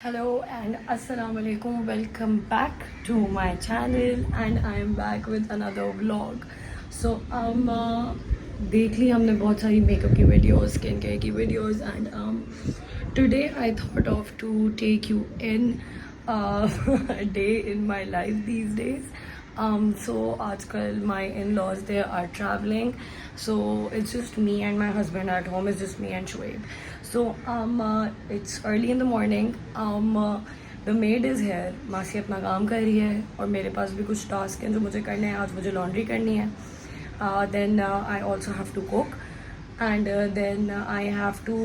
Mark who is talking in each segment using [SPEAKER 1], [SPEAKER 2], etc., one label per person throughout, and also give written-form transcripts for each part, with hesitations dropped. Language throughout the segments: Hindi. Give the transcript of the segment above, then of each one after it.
[SPEAKER 1] Hello and assalamu alaikum. Welcome back to my channel and I am back with another vlog. So देख ली हमने बहुत सारी मेकअप की वीडियोस, स्किन केयर की videos and today I thought of to take you in a day in my life these days. So आजकल my in-laws they are traveling, so it's just me and my husband at home. It's just me and Shoaib. So it's early in the morning. The maid is here. मासी अपना काम कर रही है और मेरे पास भी कुछ टास्क हैं जो मुझे करने हैं. आज मुझे लॉन्ड्री करनी है. Then I also have to cook. And then I have to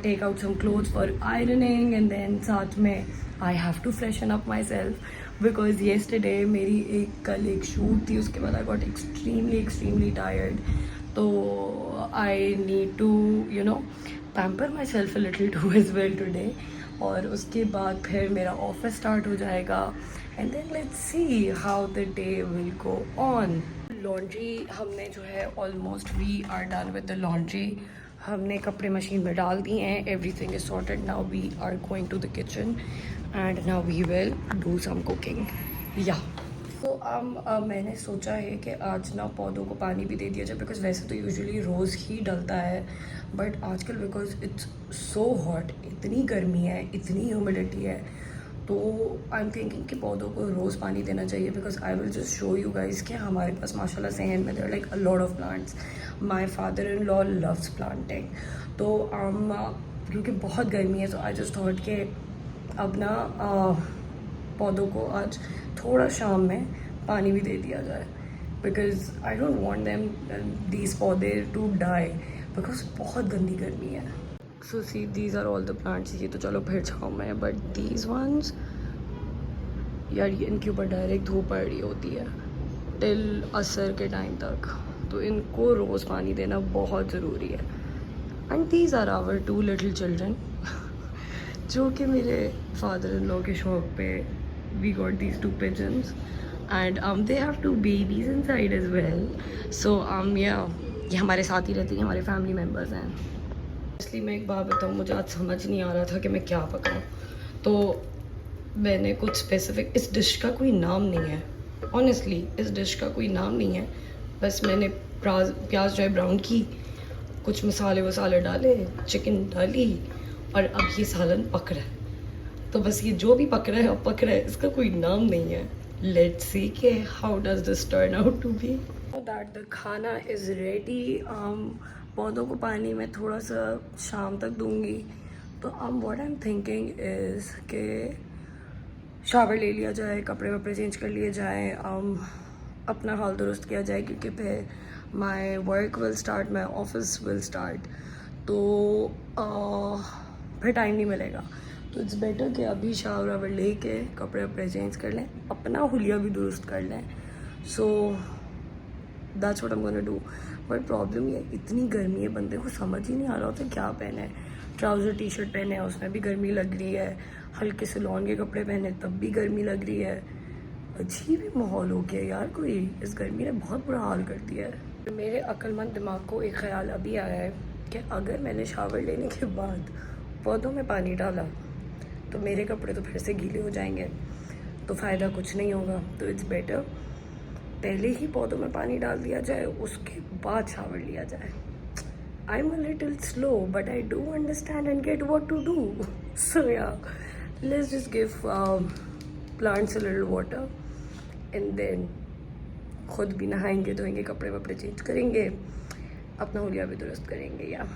[SPEAKER 1] take out some clothes for ironing, and then साथ में I have to freshen up myself because yesterday मेरी कल एक shoot थी, उसके बाद I got extremely tired. तो I need to pamper myself a little too as well today. और उसके बाद फिर मेरा ऑफिस स्टार्ट हो जाएगा and then let's see how the day will go on. Laundry हमने जो है almost we are done with the laundry. हमने कपड़े मशीन में डाल दिए हैं. Everything is sorted. Now we are going to the kitchen and now we will do some cooking. या तो मैंने सोचा है कि आज ना पौधों को पानी भी दे दिया जाए बिकॉज वैसे तो यूजुअली रोज़ ही डलता है बट आजकल बिकॉज इट्स सो हॉट, इतनी गर्मी है, इतनी ह्यूमिडिटी है, तो आई एम थिंकिंग कि पौधों को रोज़ पानी देना चाहिए because I will just show you guys कि हमारे पास माशाल्लाह से हैं में there like a lot of plants. My father in law loves planting. तो क्योंकि बहुत गर्मी है तो आई जस्ट थॉट कि अब ना पौधों को आज थोड़ा शाम में पानी भी दे दिया जाए because I don't want them these पौधे टू डाई बिकॉज बहुत गंदी गर्मी है. So see these are all the plants. ये तो चलो फिर छाँव में, बट दीज वंस यार इनके ऊपर डायरेक्ट धूप पड़ रही होती है टिल असर के टाइम तक, तो इनको रोज़ पानी देना बहुत ज़रूरी है. And these are our 2 little children जो कि मेरे फादर इन लॉ के शौक पे we got these 2 pigeons and they have 2 babies inside as well. So ये हमारे साथ ही रहती हैं, हमारे फैमिली मेम्बर्स हैं. इसलिए मैं एक बात बताऊँ, मुझे आज समझ नहीं आ रहा था कि मैं क्या पकाऊँ, तो मैंने कुछ स्पेसिफिक, इस डिश का कोई नाम नहीं है ऑनेस्टली, इस डिश का कोई नाम नहीं है. बस मैंने प्याज जो है ब्राउन की, कुछ मसाले वसाले डाले, चिकन डाली और अब ये सालन पक रहा है. तो बस ये जो भी पक रहा है अब पक रहा है, इसका कोई नाम नहीं है. लेट्स सी के how does this turn out to be. That the khana is ready. पौधों को पानी में थोड़ा सा शाम तक दूंगी. तो what I am thinking is के शावर ले लिया जाए, कपड़े वपड़े चेंज कर लिए जाए, अपना हाल दुरुस्त किया जाए क्योंकि फिर my work will start, my office will start. तो फिर टाइम नहीं मिलेगा. तो इट्स बेटर कि अभी शावर वावर ले के कपड़े वपड़े चेंज कर लें, अपना हुलिया भी दुरुस्त कर लें. So that's what I am gonna do. But problem ये इतनी गर्मी है, बंदे को समझ ही नहीं आ रहा होता क्या पहने. ट्राउज़र टी शर्ट पहने हैं उसमें भी गर्मी लग रही है, हल्के से लॉन के कपड़े पहने तब भी गर्मी लग रही है. अजीब ही माहौल हो गया यार. कोई इस गर्मी ने बहुत बुरा हाल कर दिया है. मेरे अक्लमंद दिमाग को एक ख्याल अभी आया है कि अगर मैंने शावर लेने के बाद पौधों में पानी डाला तो मेरे कपड़े तो फिर से गीले हो जाएंगे, तो फ़ायदा कुछ नहीं होगा. तो इट्स बेटर पहले ही पौधों में पानी डाल दिया जाए, उसके बाद शावर लिया जाए. I am a little slow but I do understand and get what to do. So yeah let's just give plants a little water and then खुद भी नहाएंगे, धोएंगे, कपड़े वपड़े चेंज करेंगे, अपना हुलिया भी दुरुस्त करेंगे. या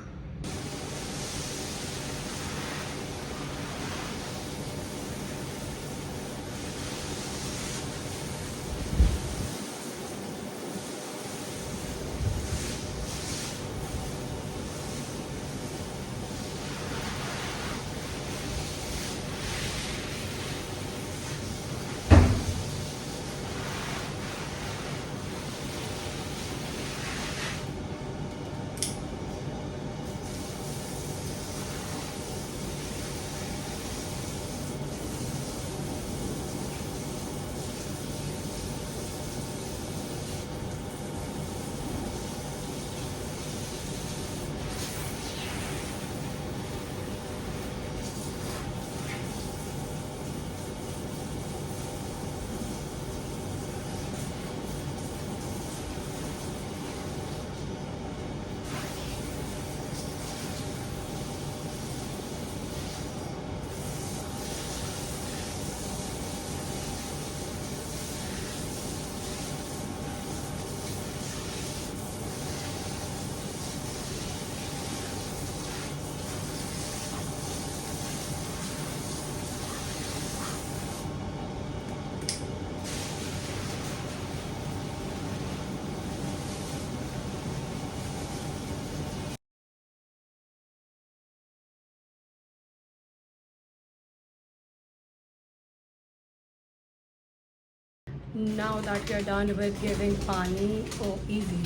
[SPEAKER 1] Now that we are done with giving पानी, oh easy,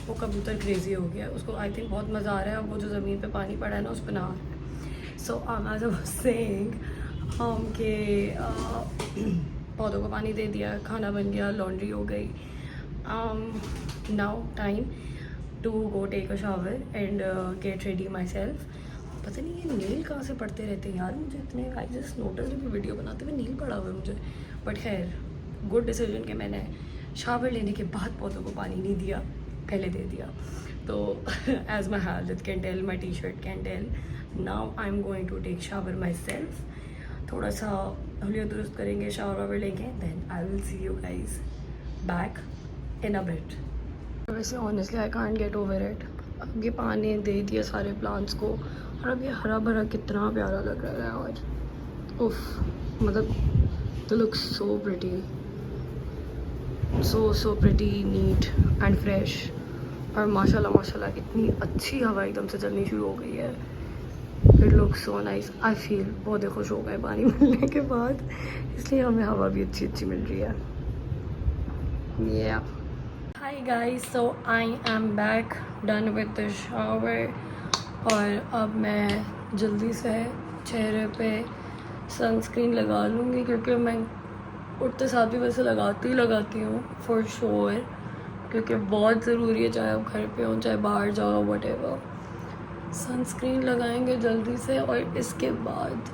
[SPEAKER 1] वो कबूतर क्रेजी हो गया, उसको आई थिंक बहुत मज़ा आ रहा है, अब वो जो ज़मीन पे पानी पड़ा है ना उस पर नहा रहा है. So as I was saying, हम के पौधों को पानी दे दिया, खाना बन गया, लॉन्ड्री हो गई. Now time to go take a shower and get ready myself. पता नहीं ये नील कहाँ से पड़ते रहते हैं यार मुझे इतने. आई जस्ट नोटिस भी वीडियो बनाते हुए नील पड़ा हुआ है मुझे. बट खैर गुड डिसीजन कि मैंने शावर लेने के बाद पौधों को पानी नहीं दिया, पहले दे दिया. तो एज माई हालत can tell, my T shirt can tell, now I am going to take shower myself. थोड़ा सा हुलिया दुरुस्त करेंगे, शावर वावर लेंगे, then I will see you guys back in a bit. वैसे honestly I can't get over it. अब ये पानी दे दिया सारे प्लांट्स को और अब ये हरा भरा कितना प्यारा लग रहा है आज. उफ, मतलब the look so pretty, so pretty, neat and fresh. और माशाल्लाह माशाल्लाह इतनी अच्छी हवा एकदम से चलनी शुरू हो गई है. It looks so nice. I feel पौधे खुश हो गए पानी मिलने के बाद, इसलिए हमें हवा भी अच्छी अच्छी मिल रही है. या hi guys, so I am back done with the shower. और अब मैं जल्दी से चेहरे पे सनस्क्रीन लगा लूँगी, क्योंकि मैं उठते साथ भी वैसे लगाती हूँ फॉर श्योर, क्योंकि बहुत ज़रूरी है, चाहे आप घर पे हो चाहे बाहर जाओ व्हाटएवर. सनस्क्रीन लगाएंगे जल्दी से और इसके बाद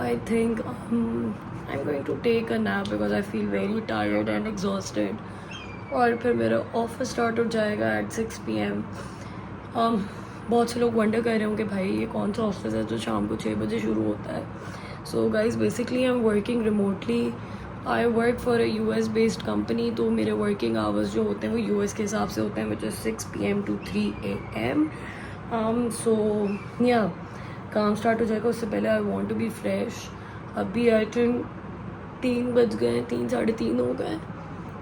[SPEAKER 1] I think I am going to take a nap because I feel very tired and exhausted. और फिर मेरा ऑफिस स्टार्ट हो जाएगा एट 6 PM. बहुत से लोग वंडर कर रहे होंगे भाई ये कौन सा ऑफिस है जो शाम को 6 बजे शुरू होता है. So guys basically I am working remotely. I work for a US based company. तो मेरे वर्किंग आवर्स जो होते हैं वो US के हिसाब से होते हैं, which is 6 PM to 3 AM. So या काम स्टार्ट हो जाएगा, उससे पहले I want to be fresh. अभी आई थिंक 3 बज गए, 3 साढ़े 3 हो गए.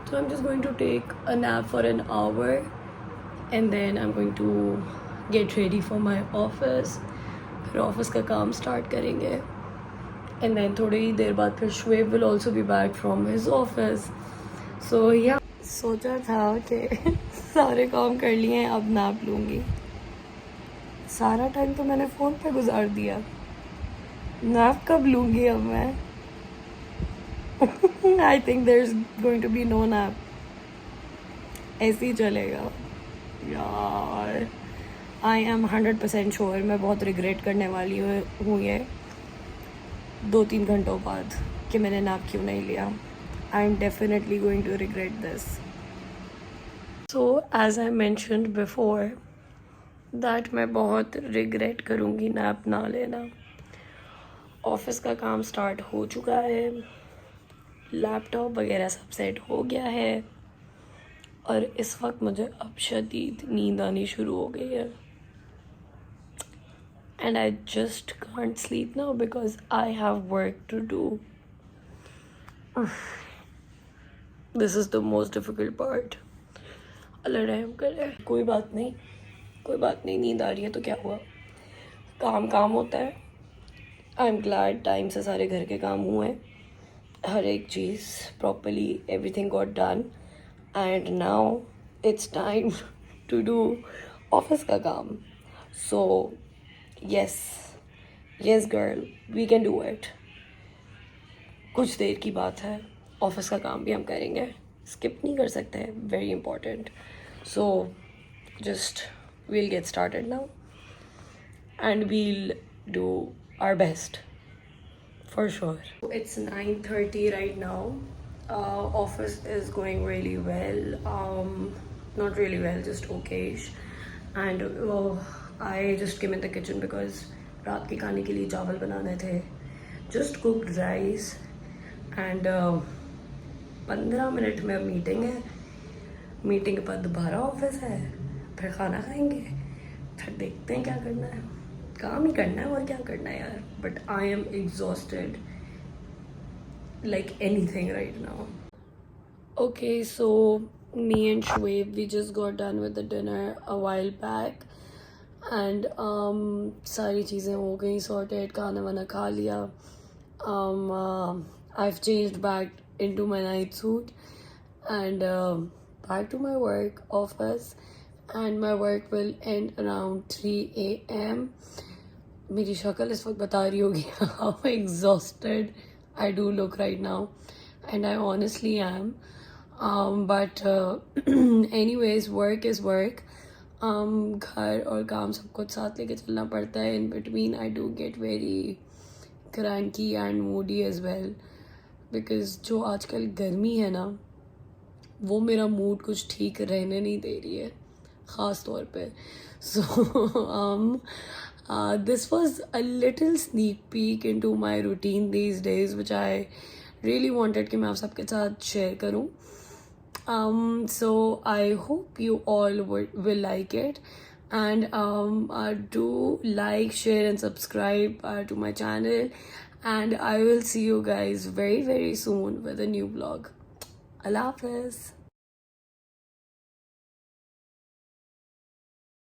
[SPEAKER 1] So I'm just going to take a nap for an hour and then I'm going to get ready for my office. फिर ऑफिस का काम स्टार्ट करेंगे and then थोड़ी ही देर बाद फिर श्वेब will also be back from his office. So yeah, सोचा था कि सारे काम कर लिए हैं, अब नैप लूँगी. सारा टाइम तो मैंने फ़ोन पे गुजार दिया, नैप कब लूँगी अब मैं. I think there's going to be no nap. ऐसे ही चलेगा यार. I am 100% sure मैं बहुत रिग्रेट करने वाली हूँ ये 2-3 घंटों बाद कि मैंने नैप क्यों नहीं लिया. I am definitely going to regret this. So as I mentioned before that मैं बहुत रिग्रेट करूँगी नैप ना लेना. ऑफिस का काम स्टार्ट हो चुका है, लैपटॉप वगैरह सब सेट हो गया है और इस वक्त मुझे अब शदीद नींद आनी शुरू हो गई है. And I just can't sleep now because I have work to do. This is the most difficult part. अल्लाह रहम करे. कोई बात नहीं, नींद आ रही है तो क्या हुआ, काम होता है. आई एम ग्लैड टाइम से सारे घर के काम हुए, हर एक चीज़ properly everything got done. And now it's time to do office का काम. So yes girl, we can do it. कुछ देर की बात है, ऑफिस का काम भी हम करेंगे, स्किप नहीं कर सकते हैं, very important. So just we'll get started now and we'll do our best. For sure. It's 9:30 right now. Office is going really well. Not really well, just okayish. And I just came in the kitchen because रात के खाने के लिए चावल बनाने थे. Just cooked rice. And 15 minute में मीटिंग है. मीटिंग के बाद दोबारा ऑफिस है, फिर खाना खाएंगे, फिर देखते हैं क्या करना है. काम ही करना है और क्या करना है यार. But I am exhausted like anything right now. Okay, so me and Shweb, we just got done with the dinner a while back and सारी चीज़ें हो गई sorted, खाना वाना खा लिया. I've changed back into my night suit and back to my work office, and my work will end around 3 a.m. मेरी शक्ल इस वक्त बता रही होगी how exhausted I do look right now, and I honestly am. But anyways, work is work. घर और काम सब कुछ साथ लेके चलना पड़ता है. In between I do get very cranky and moody as well, because जो आजकल गर्मी है ना, वो मेरा मूड कुछ ठीक रहने नहीं दे रही है ख़ास तौर पे. So this was a little sneak peek into my routine these days, which I really wanted कि मैं आप सबके साथ share करूँ. So I hope you all will like it, and do like, share and subscribe to my channel, and I will see you guys very soon with a new vlog. Allah Hafiz.